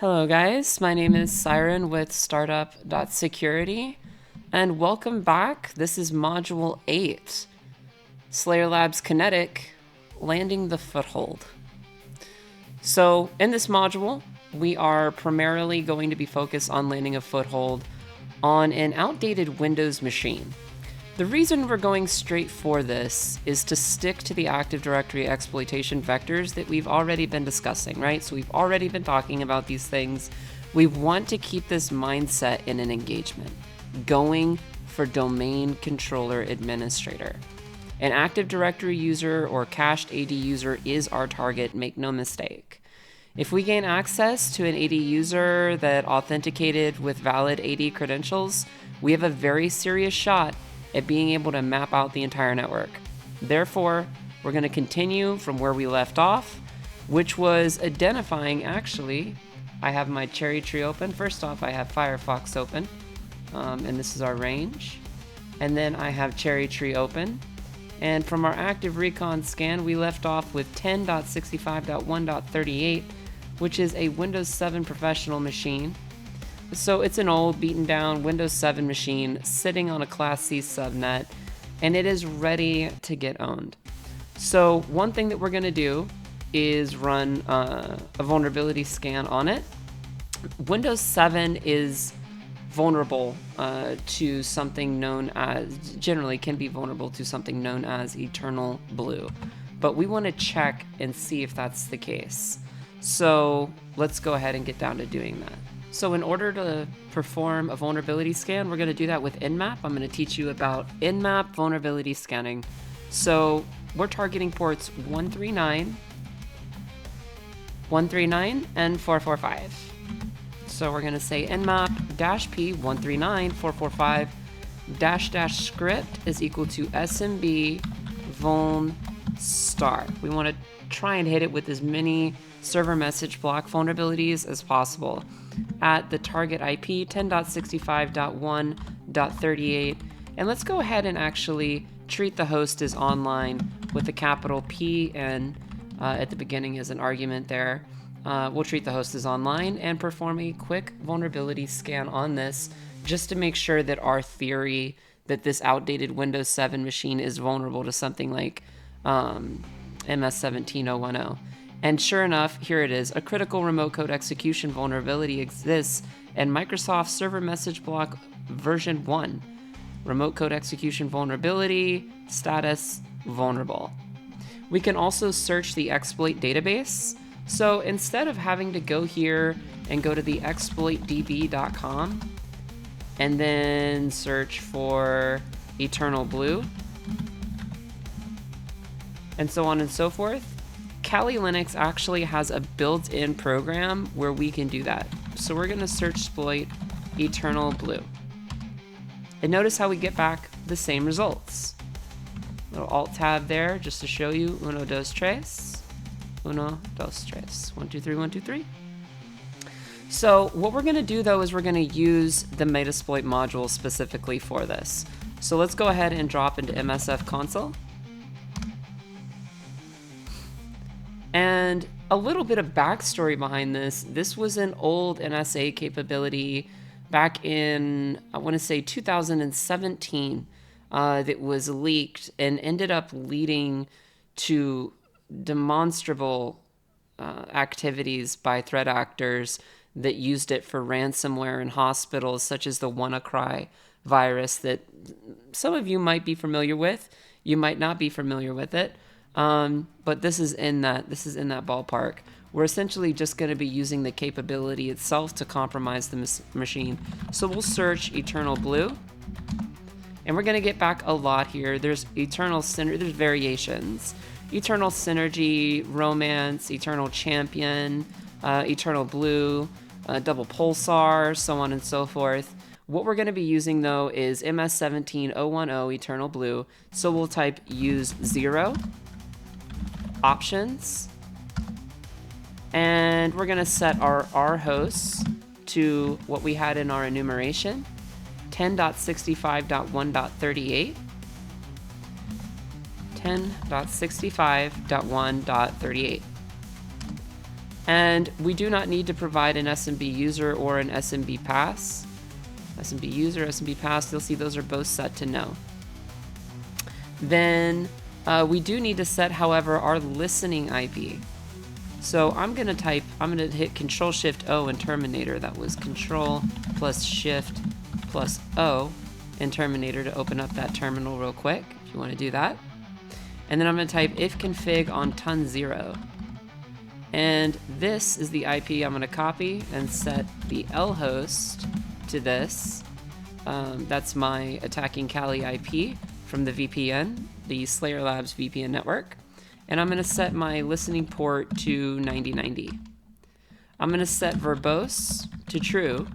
Hello guys, my name is Siren with Startup.Security, and welcome back. This is Module 8, Slayer Labs Kinetic, Landing the Foothold. So in this module, we are primarily going to be focused on landing a foothold on an outdated Windows machine. The reason we're going straight for this is to stick to the Active Directory exploitation vectors that we've already been discussing, right? So we've already been talking about these things. We want to keep this mindset in an engagement, going for domain controller administrator. An Active Directory user or cached AD user is our target, make no mistake. If we gain access to an AD user that authenticated with valid AD credentials, we have a very serious shot at being able to map out the entire network. Therefore, we're going to continue from where we left off, which was identifying, actually, I have my cherry tree open. First off, I have Firefox open, and this is our range. And then I have cherry tree open. And from our active recon scan, we left off with 10.65.1.38, which is a Windows 7 professional machine. So it's an old, beaten down Windows 7 machine sitting on a Class C subnet, and it is ready to get owned. So one thing that we're going to do is run a vulnerability scan on it. Windows 7 is vulnerable to something known as, generally can be vulnerable to something known as EternalBlue, but we want to check and see if that's the case. So let's go ahead and get down to doing that. So in order to perform a vulnerability scan, we're going to do that with Nmap. I'm going to teach you about Nmap vulnerability scanning. So we're targeting ports 139, 139, and 445. So we're going to say Nmap-P 139.445 -- script is equal to SMB vuln star. We want to try and hit it with as many server message block vulnerabilities as possible at the target IP 10.65.1.38. And let's go ahead and actually treat the host as online with a capital P and at the beginning as an argument there. We'll treat the host as online and perform a quick vulnerability scan on this just to make sure that our theory that this outdated Windows 7 machine is vulnerable to something like MS-17010. And sure enough, here it is. A critical remote code execution vulnerability exists in Microsoft Server Message Block version 1. Remote code execution vulnerability, status, vulnerable. We can also search the exploit database. So instead of having to go here and go to the exploitdb.com and then search for EternalBlue and so on and so forth, Kali Linux actually has a built-in program where we can do that. So we're going to searchsploit EternalBlue. And notice how we get back the same results. Little alt tab there just to show you uno, dos, tres. Uno, dos, tres. 1, 2, 3, 1, 2, 3. So what we're going to do though is we're going to use the Metasploit module specifically for this. So let's go ahead and drop into MSF console. And a little bit of backstory behind this. This was an old NSA capability back in, I want to say 2017, that was leaked and ended up leading to demonstrable activities by threat actors that used it for ransomware in hospitals, such as the WannaCry virus that some of you might be familiar with. You might not be familiar with it. But this is in that ballpark. We're essentially just going to be using the capability itself to compromise the machine. So we'll search EternalBlue, and we're going to get back a lot here. There's there's variations. Eternal Synergy, Romance, Eternal Champion, EternalBlue, Double Pulsar, so on and so forth. What we're going to be using though is MS-17010 EternalBlue. So we'll type use 0. Options, and we're going to set our hosts to what we had in our enumeration, 10.65.1.38, 10.65.1.38. And we do not need to provide an SMB user or an SMB pass. SMB user, SMB pass, you'll see those are both set to no. Then we do need to set, however, our listening IP. So I'm gonna hit Control-Shift-O in Terminator. That was Control plus Shift plus O in Terminator to open up that terminal real quick, if you wanna do that. And then I'm gonna type ifconfig on ton0. And this is the IP I'm gonna copy and set the lhost to this. That's my attacking Kali IP from the VPN, the Slayer Labs VPN network. And I'm gonna set my listening port to 9090. I'm gonna set verbose to true.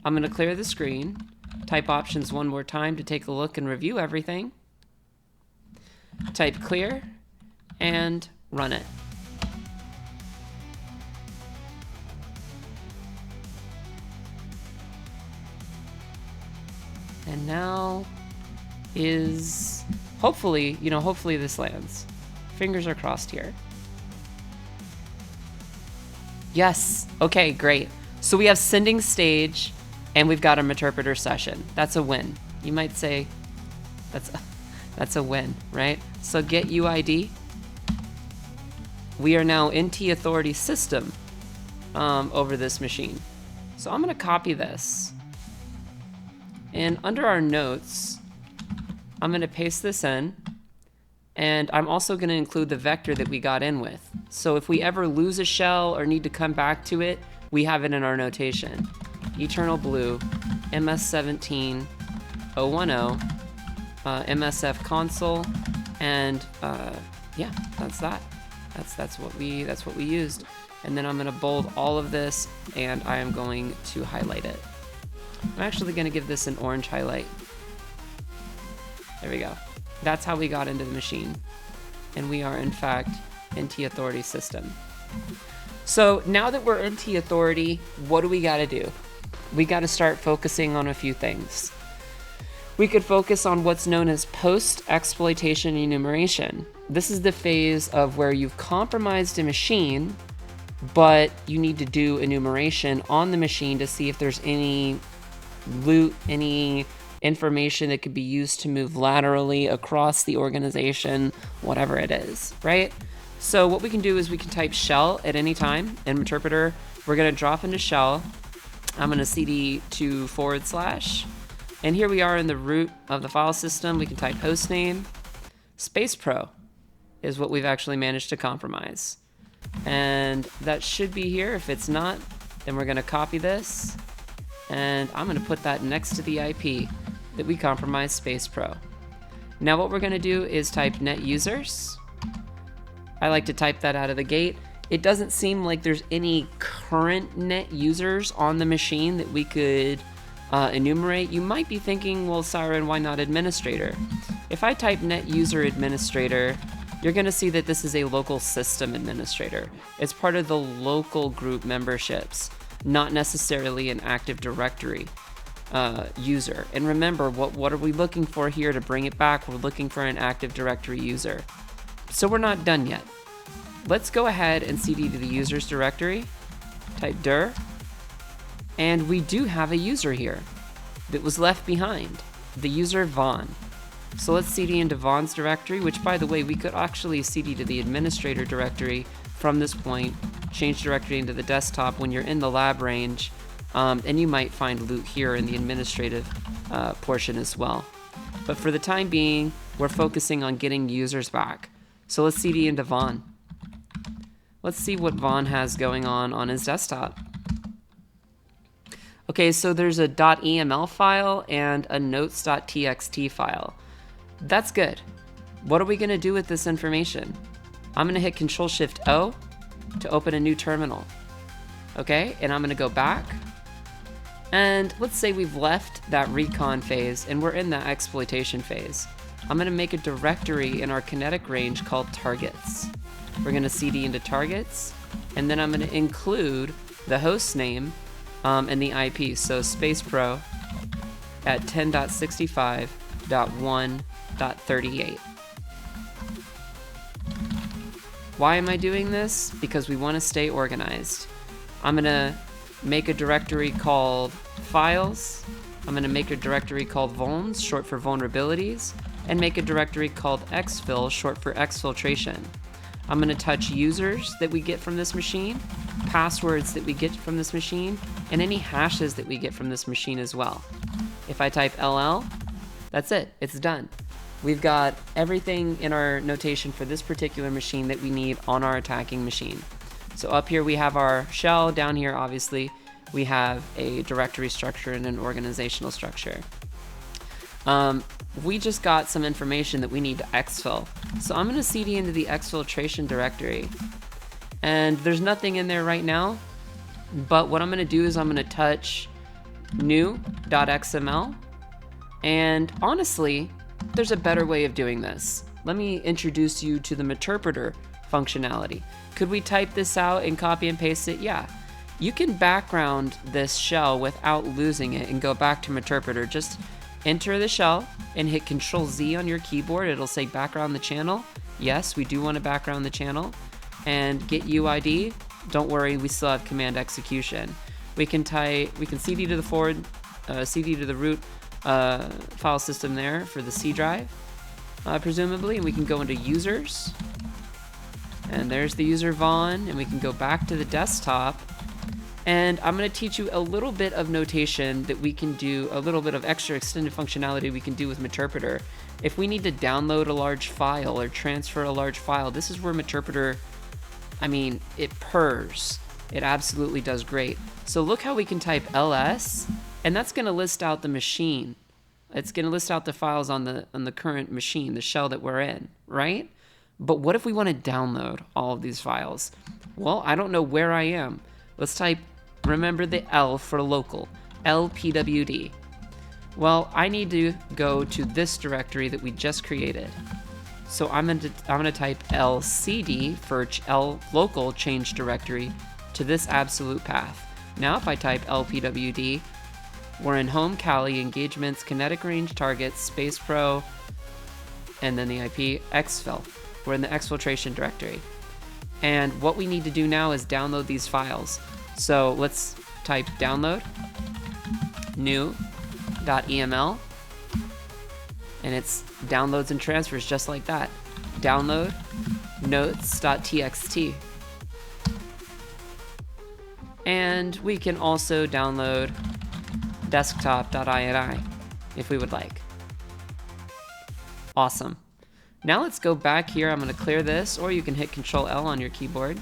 I'm gonna clear the screen, type options one more time to take a look and review everything. Type clear and run it. And now is hopefully this lands. Fingers are crossed here. Yes. Okay, great. So we have sending stage and we've got a Meterpreter session. That's a win. You might say that's a win, right? So get UID. We are now NT authority system over this machine. So I'm gonna copy this. And under our notes, I'm gonna paste this in. And I'm also going to include the vector that we got in with. So if we ever lose a shell or need to come back to it, we have it in our notation. EternalBlue MS17010 MSF console, and yeah, that's that. That's what we used. And then I'm going to bold all of this, and I am going to highlight it. I'm actually going to give this an orange highlight. There we go. That's how we got into the machine. And we are, in fact, NT Authority system. So now that we're NT Authority, what do we got to do? We got to start focusing on a few things. We could focus on what's known as post-exploitation enumeration. This is the phase of where you've compromised a machine, but you need to do enumeration on the machine to see if there's any loot, any information that could be used to move laterally across the organization, whatever it is, right? So what we can do is we can type shell at any time in Meterpreter. We're gonna drop into shell. I'm gonna cd to /, and here we are in the root of the file system. We can type hostname. Space Pro is what we've actually managed to compromise. And that should be here. If it's not, then we're gonna copy this, and I'm gonna put that next to the IP that we compromised Space Pro. Now what we're gonna do is type net users. I like to type that out of the gate. It doesn't seem like there's any current net users on the machine that we could enumerate. You might be thinking, well, Siren, why not administrator? If I type net user administrator, you're gonna see that this is a local system administrator. It's part of the local group memberships, not necessarily an Active Directory user. And remember, what are we looking for here to bring it back? We're looking for an Active Directory user. So we're not done yet. Let's go ahead and cd to the users directory, type dir, and we do have a user here that was left behind, the user Vaughn. So let's cd into Vaughn's directory, which, by the way, we could actually cd to the administrator directory from this point, change directory into the desktop when you're in the lab range, and you might find loot here in the administrative portion as well. But for the time being, we're focusing on getting users back. So let's cd into Vaughn. Let's see what Vaughn has going on his desktop. Okay, so there's a .eml file and a notes.txt file. That's good. What are we gonna do with this information? I'm gonna hit Control-Shift-O to open a new terminal. Okay, and I'm gonna go back. And let's say we've left that recon phase and we're in that exploitation phase. I'm gonna make a directory in our kinetic range called targets. We're gonna cd into targets, and then I'm gonna include the host name and the IP. So Space Pro at 10.65.1.38. Why am I doing this? Because we want to stay organized. I'm going to make a directory called files. I'm going to make a directory called vulns, short for vulnerabilities, and make a directory called exfil, short for exfiltration. I'm going to touch users that we get from this machine, passwords that we get from this machine, and any hashes that we get from this machine as well. If I type LL, that's it. It's done. We've got everything in our notation for this particular machine that we need on our attacking machine. So up here we have our shell. Down here, obviously, we have a directory structure and an organizational structure. We just got some information that we need to exfil. So I'm going to cd into the exfiltration directory. And there's nothing in there right now. But what I'm going to do is I'm going to touch new.xml. And honestly, there's a better way of doing this. Let me introduce you to the Meterpreter functionality. Could we type this out and copy and paste it? Yeah. You can background this shell without losing it and go back to Meterpreter. Just enter the shell and hit Control-Z on your keyboard. It'll say background the channel. Yes, we do want to background the channel. And get UID. Don't worry, we still have command execution. We can cd to the forward, cd to the root file system there for the C drive, presumably, and we can go into users. And there's the user Vaughn, and we can go back to the desktop. And I'm going to teach you a little bit of notation that we can do, a little bit of extra extended functionality we can do with Meterpreter. If we need to download a large file or transfer a large file, this is where Meterpreter, I mean, it purrs. It absolutely does great. So look how we can type ls, and that's going to list out the machine. It's going to list out the files on the current machine, the shell that we're in, right? But what if we want to download all of these files? Well, I don't know where I am. Let's type, remember the L for local, lpwd. Well, I need to go to this directory that we just created. So I'm gonna type lcd for local change directory to this absolute path. Now if I type lpwd, we're in home Kali, engagements, kinetic range targets, space pro, and then the IP exfil. We're in the exfiltration directory. And what we need to do now is download these files. So let's type download new.eml, and it's downloads and transfers just like that. Download notes.txt. And we can also download desktop.ini if we would like. Awesome. Now let's go back here. I'm going to clear this, or you can hit Control-L on your keyboard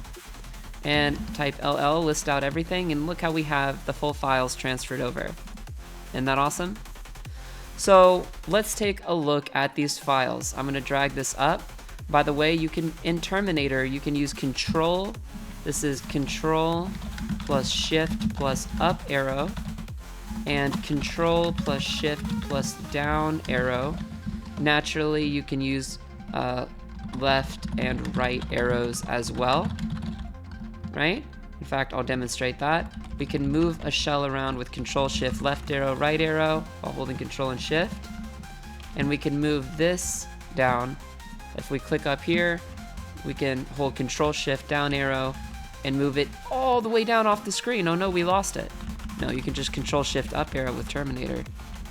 and type LL, list out everything, and look how we have the full files transferred over. Isn't that awesome? So let's take a look at these files. I'm going to drag this up. By the way, you can, in Terminator, you can use Control. This is Control plus Shift plus up arrow, and Control plus Shift plus down arrow. Naturally, you can use left and right arrows as well, right? In fact, I'll demonstrate that. We can move a shell around with Control Shift left arrow, right arrow, while holding Control and Shift. And we can move this down. If we click up here, we can hold Control Shift down arrow and move it all the way down off the screen. Oh no, we lost it. No, you can just Control Shift up arrow with Terminator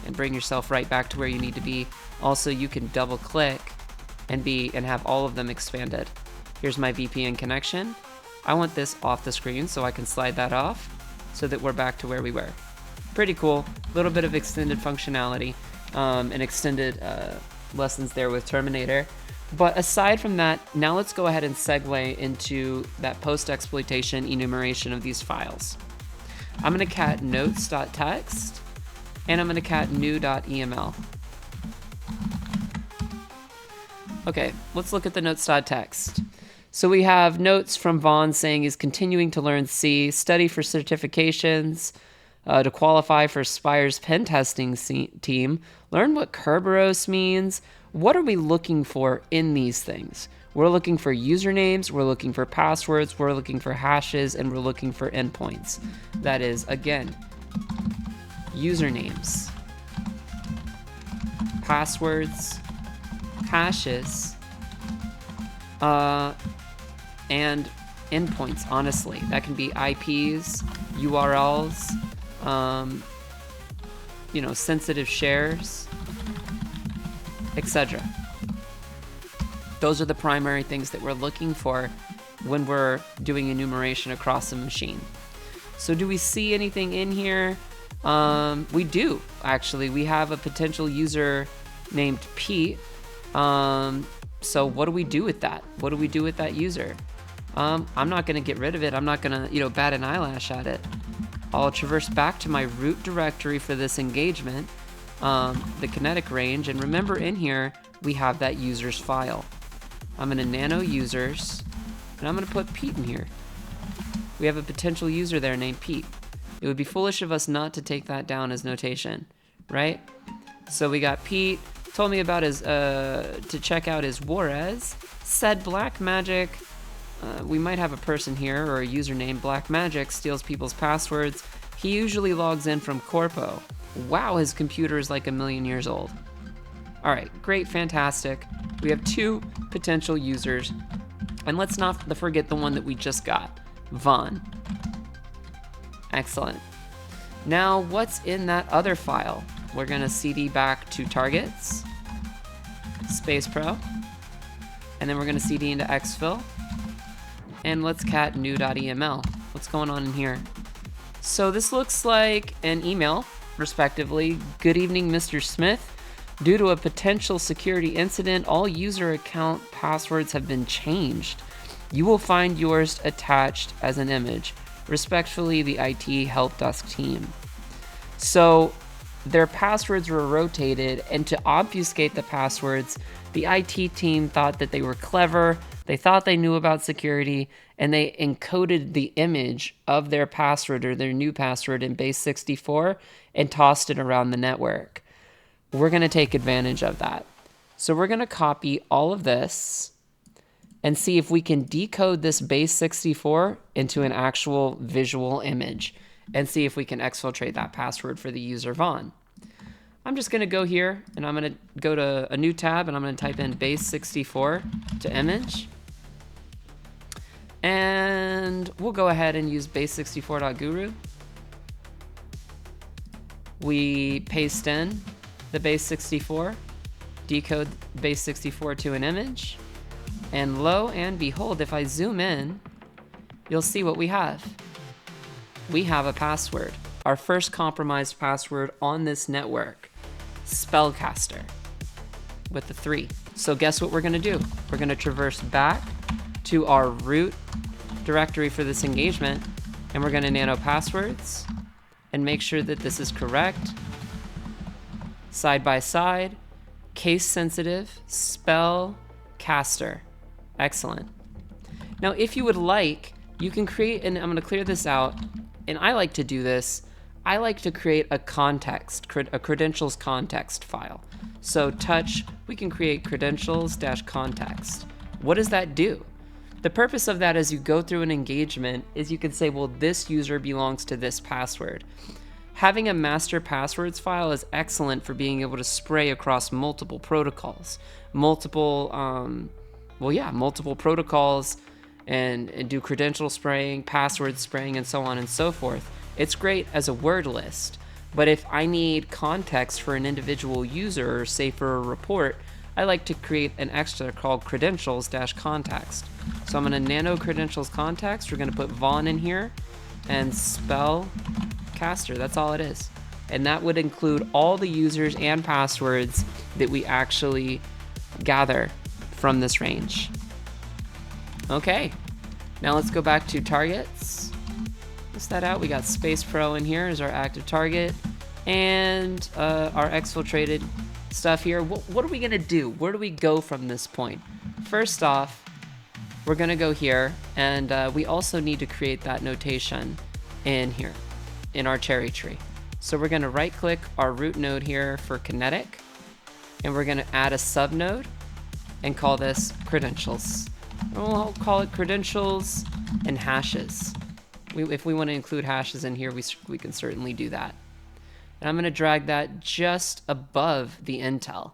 and bring yourself right back to where you need to be. Also, you can double click and have all of them expanded. Here's my VPN connection. I want this off the screen, so I can slide that off so that we're back to where we were. Pretty cool. A little bit of extended functionality and extended lessons there with Terminator. But aside from that, now let's go ahead and segue into that post-exploitation enumeration of these files. I'm going to cat notes.txt, and I'm going to cat new.eml. Okay, let's look at the notes.txt. So we have notes from Vaughn saying he's continuing to learn C, study for certifications, to qualify for Spire's pen testing team, learn what Kerberos means. What are we looking for in these things? We're looking for usernames, we're looking for passwords, we're looking for hashes, and we're looking for endpoints. That is, again, usernames, passwords, hashes, and endpoints, honestly. That can be IPs, URLs, you know, sensitive shares, etc. Those are the primary things that we're looking for when we're doing enumeration across a machine. So do we see anything in here? We do, actually. We have a potential user named Pete. So what do we do with that? What do we do with that user? I'm not going to get rid of it. I'm not going to, you know, bat an eyelash at it. I'll traverse back to my root directory for this engagement, the kinetic range, and remember in here we have that user's file. I'm going to nano users, and I'm going to put Pete in here. We have a potential user there named Pete. It would be foolish of us not to take that down as notation, right? So we got Pete, told me about his, to check out his Juarez, said Black Magic. We might have a person here or a username. Black Magic steals people's passwords. He usually logs in from Corpo. Wow, his computer is like 1,000,000 years old. All right, great, fantastic. We have 2 potential users. And let's not forget the one that we just got, Vaughn. Excellent. Now, what's in that other file? We're gonna CD back to targets, Space Pro, and then we're gonna CD into Exfil. And let's cat new.eml. What's going on in here? So this looks like an email, respectively. Good evening, Mr. Smith. Due to a potential security incident, all user account passwords have been changed. You will find yours attached as an image. Respectfully, the IT help desk team. So their passwords were rotated, and to obfuscate the passwords, the IT team thought that they were clever. They thought they knew about security, and they encoded the image of their password or their new password in base 64 and tossed it around the network. We're going to take advantage of that. So we're going to copy all of this and see if we can decode this base 64 into an actual visual image and see if we can exfiltrate that password for the user Vaughn. I'm just going to go here and I'm going to go to a new tab and I'm going to type in base 64 to image. And we'll go ahead and use base64.guru. We paste in the base 64, decode base 64 to an image, and lo and behold, if I zoom in, you'll see what we have. We have a password, our first compromised password on this network, Spellcaster, with the 3. So guess what we're gonna do? We're gonna traverse back to our root directory for this engagement, and we're gonna nano passwords and make sure that this is correct. Side by side, case sensitive, Spellcaster. Excellent. Now, if you would like, you can create, and I'm going to clear this out, and I like to do this. I like to create a context, a credentials context file. So touch, we can create credentials-context. What does that do? The purpose of that as you go through an engagement is you can say, well, this user belongs to this password. Having a master passwords file is excellent for being able to spray across multiple protocols, multiple protocols and do credential spraying, password spraying, and so on and so forth. It's great as a word list, but if I need context for an individual user, or say for a report, I like to create an extra called credentials-context. So I'm going to nano credentials context. We're going to put Vaughn in here and Spellcaster. That's all it is. And that would include all the users and passwords that we actually gather from this range. Okay, now let's go back to targets. List that out. We got Space Pro in here as our active target, and our exfiltrated stuff here. What are we gonna do? Where do we go from this point? First off, we're gonna go here, and we also need to create that notation in here, in our cherry tree. So we're gonna right click our root node here for kinetic, and we're gonna add a subnode and call this credentials. We'll call it credentials and hashes. If we want to include hashes in here, we can certainly do that. And I'm going to drag that just above the intel.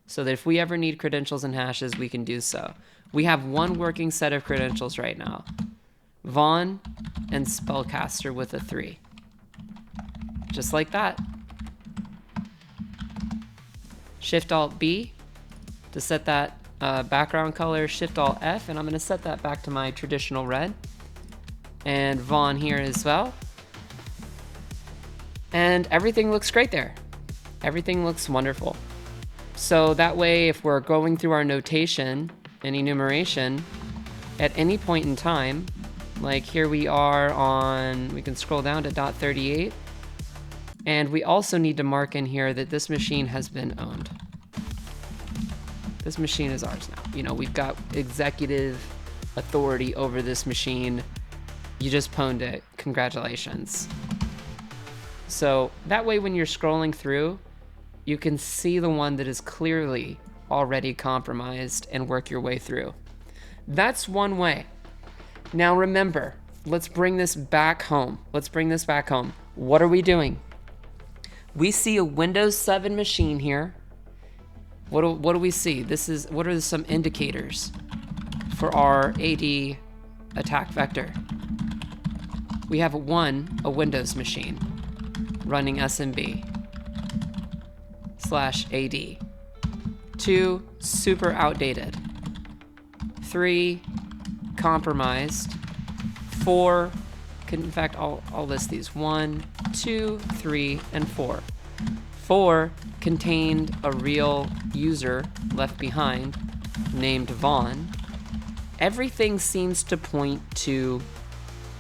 so that if we ever need credentials and hashes, we can do so. We have one working set of credentials right now. Vaughn and Spellcaster with a 3. Just like that. Shift-Alt-B to set that background color, Shift-Alt-F, and I'm going to set that back to my traditional red. And Vaughn here as well. And everything looks great there. Everything looks wonderful. So that way, if we're going through our notation and enumeration, at any point in time, like here we are on, we can scroll down to .38, and we also need to mark in here that this machine has been owned. This machine is ours now. You know, we've got executive authority over this machine. You just pwned it. Congratulations. So that way, when you're scrolling through, you can see the one that is clearly already compromised and work your way through. That's one way. Now remember, let's bring this back home. Let's bring this back home. What are we doing? We see a Windows 7 machine here. What do we see? What are some indicators for our AD attack vector? We have a Windows machine running SMB/AD. 2, super outdated. 3, compromised. 4, in fact, I'll list these. 1, 2, 3, and 4. 4 contained a real user left behind named Vaughn. Everything seems to point to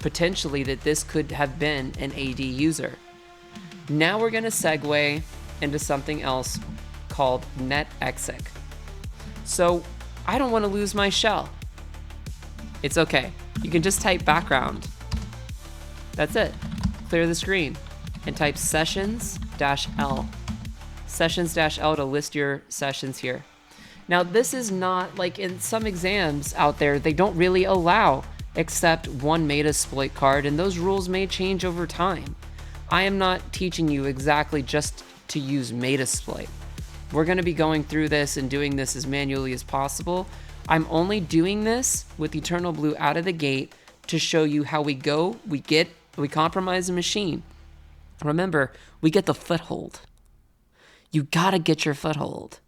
potentially that this could have been an AD user. Now we're going to segue into something else called NetExec. So I don't want to lose my shell. It's okay. You can just type background. That's it. Clear the screen and type sessions-L. Sessions-L to list your sessions here. Now this is not like in some exams out there, they don't really allow except one Metasploit card, and those rules may change over time. I am not teaching you exactly just to use Metasploit. We're going to be going through this and doing this as manually as possible. I'm only doing this with EternalBlue out of the gate to show you how we go, we compromise a machine. Remember, we get the foothold. You gotta get your foothold.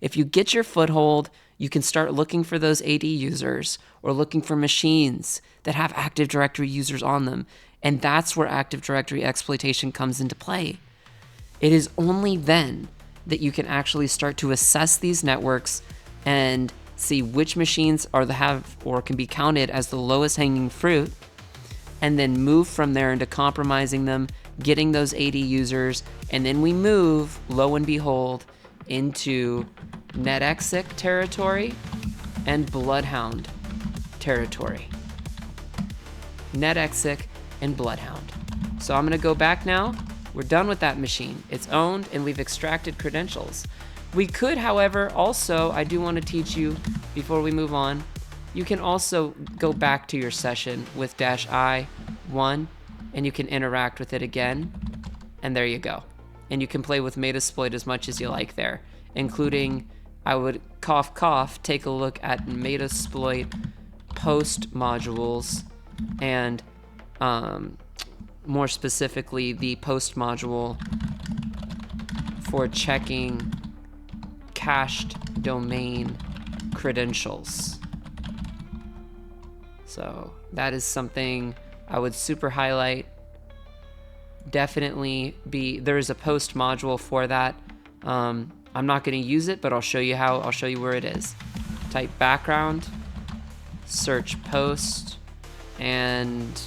If you get your foothold, you can start looking for those AD users or looking for machines that have Active Directory users on them. And that's where Active Directory exploitation comes into play. It is only then that you can actually start to assess these networks and see which machines can be counted as the lowest hanging fruit, and then move from there into compromising them, getting those AD users, and then we move, lo and behold, into NetExec territory and Bloodhound territory. NetExec and Bloodhound. So I'm going to go back now. We're done with that machine. It's owned and we've extracted credentials. We could, however, also, I do want to teach you before we move on, you can also go back to your session with -I1 and you can interact with it again. And there you go. And you can play with Metasploit as much as you like there, including, I would cough, take a look at Metasploit post modules and more specifically the post module for checking cached domain credentials. So that is something I would super highlight. Definitely there is a post module for that. I'm not going to use it, but I'll show you how. I'll show you where it is. Type background, search post, and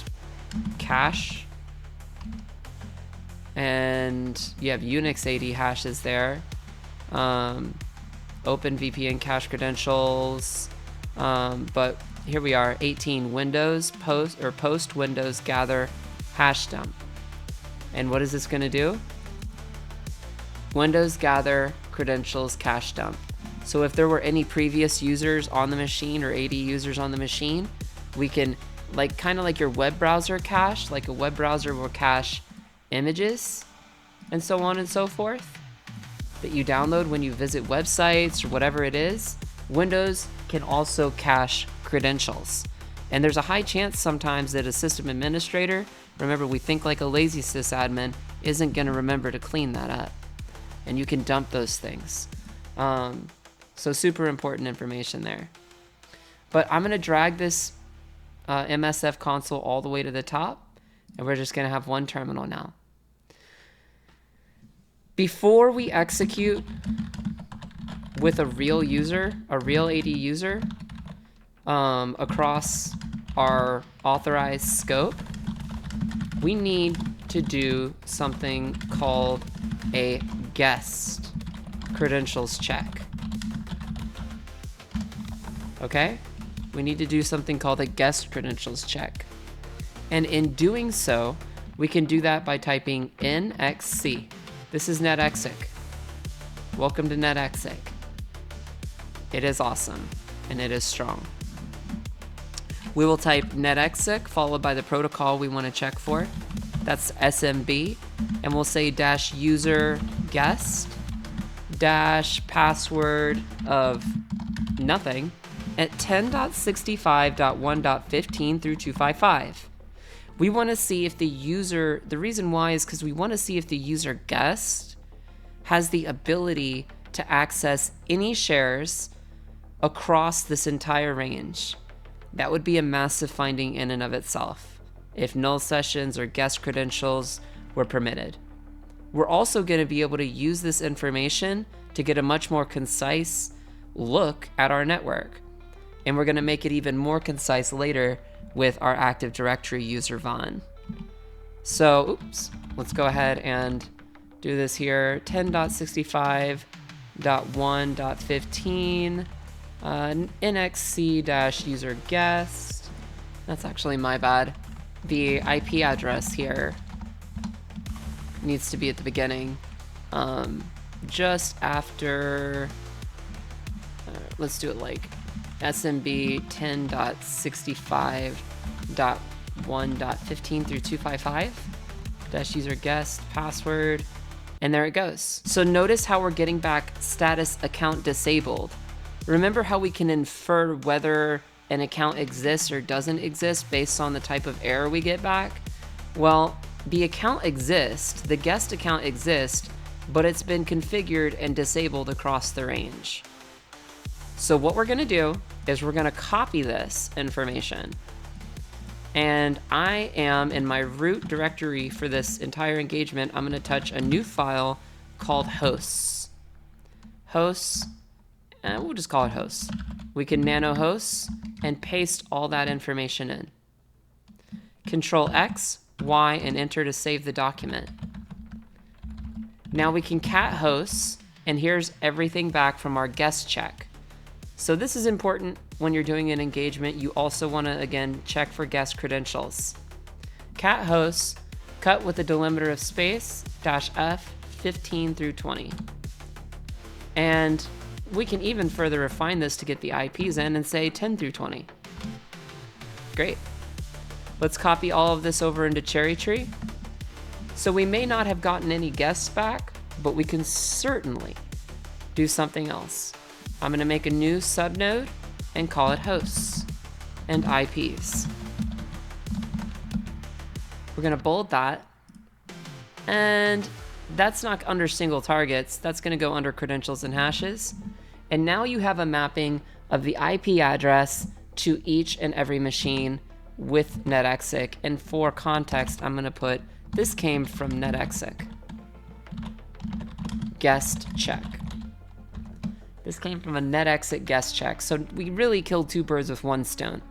cache. And you have Unix AD hashes there. Open VPN cache credentials. But here we are, 18 Windows post Windows gather hash dump. And what is this going to do? Windows gather credentials cache dump. So if there were any previous users on the machine or AD users on the machine, we can, kind of like your web browser cache, like a web browser will cache images and so on and so forth. that you download when you visit websites or whatever it is, Windows can also cache credentials. And there's a high chance sometimes that a system administrator, remember we think like a lazy sysadmin, isn't going to remember to clean that up. And you can dump those things. So super important information there. But I'm going to drag this MSF console all the way to the top, and we're just going to have one terminal now. Before we execute with a real user, a real AD user, across our authorized scope, we need to do something called a guest credentials check. Okay? We need to do something called a guest credentials check. And in doing so, we can do that by typing NXC. This is NetExec. Welcome to NetExec. It is awesome, and it is strong. We will type NetExec followed by the protocol we want to check for. That's SMB. And we'll say -user guest -password of nothing at 10.65.1.15 through 255. We want to see if the user, the reason why is because we want to see if the user guest has the ability to access any shares across this entire range. That would be a massive finding in and of itself if null sessions or guest credentials were permitted. We're also going to be able to use this information to get a much more concise look at our network. And we're going to make it even more concise later with our Active Directory user Von. So, let's go ahead and do this here. 10.65.1.15 NXC-user guest. That's actually my bad. The IP address here needs to be at the beginning. Just after, let's do it like SMB 10.65.1.15 through 255 -user guest password, and there it goes. So notice how we're getting back status account disabled. Remember how we can infer whether an account exists or doesn't exist based on the type of error we get back? Well, the account exists, the guest account exists, but it's been configured and disabled across the range. So what we're going to do is we're going to copy this information. And I am in my root directory for this entire engagement. I'm going to touch a new file called hosts. Hosts, and we'll just call it hosts. We can nano hosts and paste all that information in. Control X, Y, and enter to save the document. Now we can cat hosts, and here's everything back from our guest check. So this is important when you're doing an engagement. You also want to, again, check for guest credentials. Cat hosts, cut with a delimiter of space, -F, 15 through 20. And we can even further refine this to get the IPs in and say 10 through 20. Great. Let's copy all of this over into Cherry Tree. So we may not have gotten any guests back, but we can certainly do something else. I'm going to make a new subnode and call it hosts and IPs. We're going to bold that. And that's not under single targets. That's going to go under credentials and hashes. And now you have a mapping of the IP address to each and every machine with NetExec. And for context, I'm going to put this came from NetExec. Guest check. This came from a NetExec guest check. So we really killed two birds with one stone.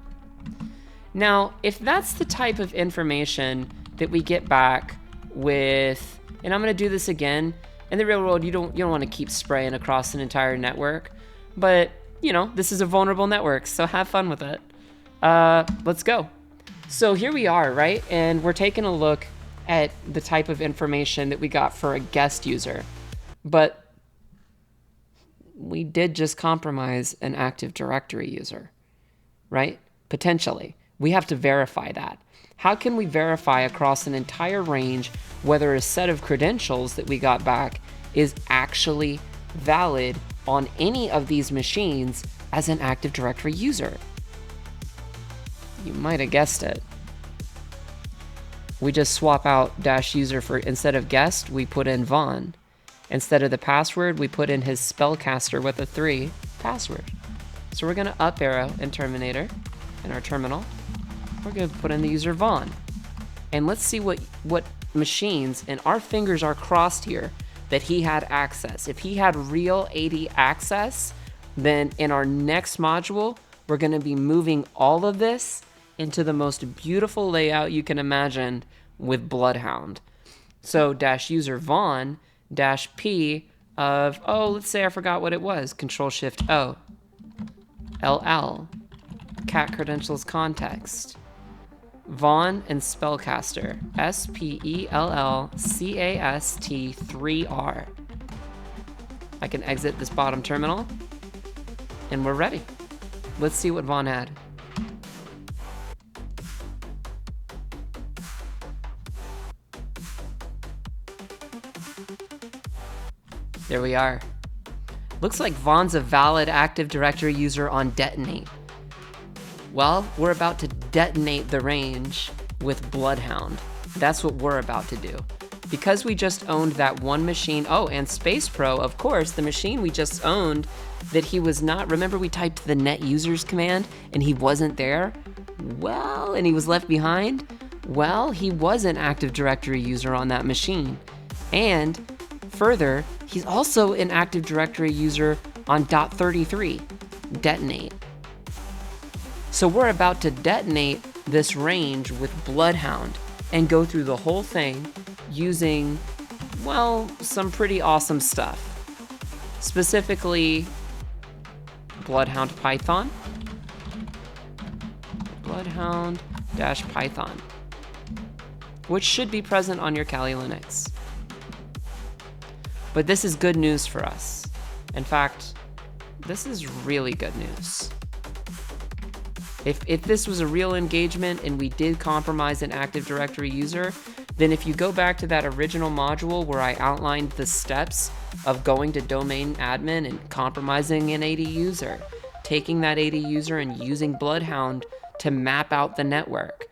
Now, if that's the type of information that we get back with, and I'm going to do this again, in the real world, you don't want to keep spraying across an entire network, but you know, this is a vulnerable network, so have fun with it. Let's go. So here we are, right? And we're taking a look at the type of information that we got for a guest user, but we did just compromise an Active Directory user, right? Potentially. We have to verify that. How can we verify across an entire range whether a set of credentials that we got back is actually valid on any of these machines as an Active Directory user. You might have guessed it. We just swap out -user for, instead of guest, we put in Vaughn. Instead of the password, we put in his spellcaster with a 3 password. So we're gonna up arrow in Terminator, in our terminal. We're gonna put in the user Vaughn. And let's see what machines, and our fingers are crossed here, that he had access. If he had real AD access, then in our next module, we're gonna be moving all of this into the most beautiful layout you can imagine with Bloodhound. So -user Vaughn -p of, oh, let's say I forgot what it was, Control-Shift-O, LL, cat credentials context, Vaughn and spellcaster, SPELLCAST3R. I can exit this bottom terminal, and we're ready. Let's see what Vaughn had. There we are. Looks like Vaughn's a valid Active Directory user on Detonate. Well, we're about to detonate the range with Bloodhound. That's what we're about to do. Because we just owned that one machine, oh, and Space Pro, of course, the machine we just owned that he was not, remember we typed the net users command and he wasn't there? Well, and he was left behind? Well, he was an Active Directory user on that machine. And further, he's also an Active Directory user on .33, detonate. So we're about to detonate this range with Bloodhound and go through the whole thing using, well, some pretty awesome stuff. Specifically, Bloodhound Python, Bloodhound-Python, which should be present on your Kali Linux. But this is good news for us. In fact, this is really good news. If this was a real engagement and we did compromise an Active Directory user, then if you go back to that original module where I outlined the steps of going to domain admin and compromising an AD user, taking that AD user and using Bloodhound to map out the network.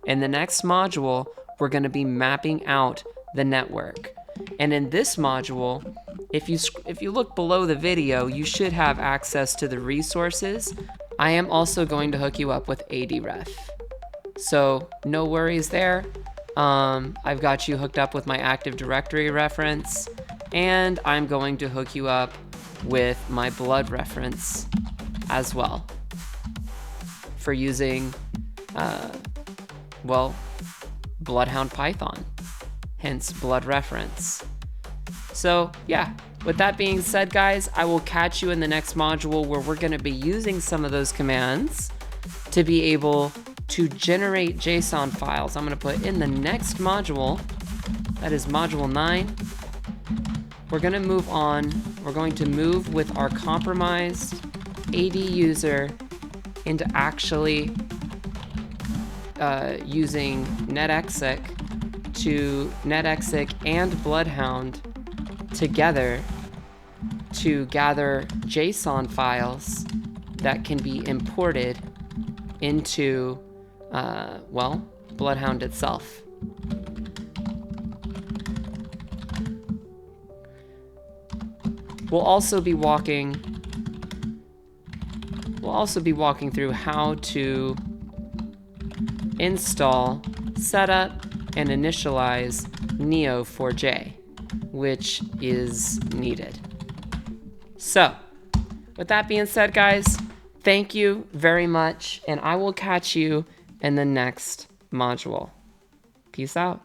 In the next module, we're going to be mapping out the network. And in this module, if you look below the video, you should have access to the resources. I am also going to hook you up with ADRef. So no worries there. I've got you hooked up with my Active Directory reference, and I'm going to hook you up with my blood reference as well for using, well, Bloodhound Python, hence blood reference. So yeah, with that being said, guys, I will catch you in the next module where we're going to be using some of those commands to be able to generate JSON files. I'm going to put in the next module, that is module 9. We're going to move on. We're going to move with our compromised AD user into actually using NetExec to NetExec and Bloodhound together to gather JSON files that can be imported into, well, Bloodhound itself. We'll also be walking through how to install, set up, and initialize Neo4j, which is needed. So, with that being said, guys, thank you very much, and I will catch you in the next module. Peace out.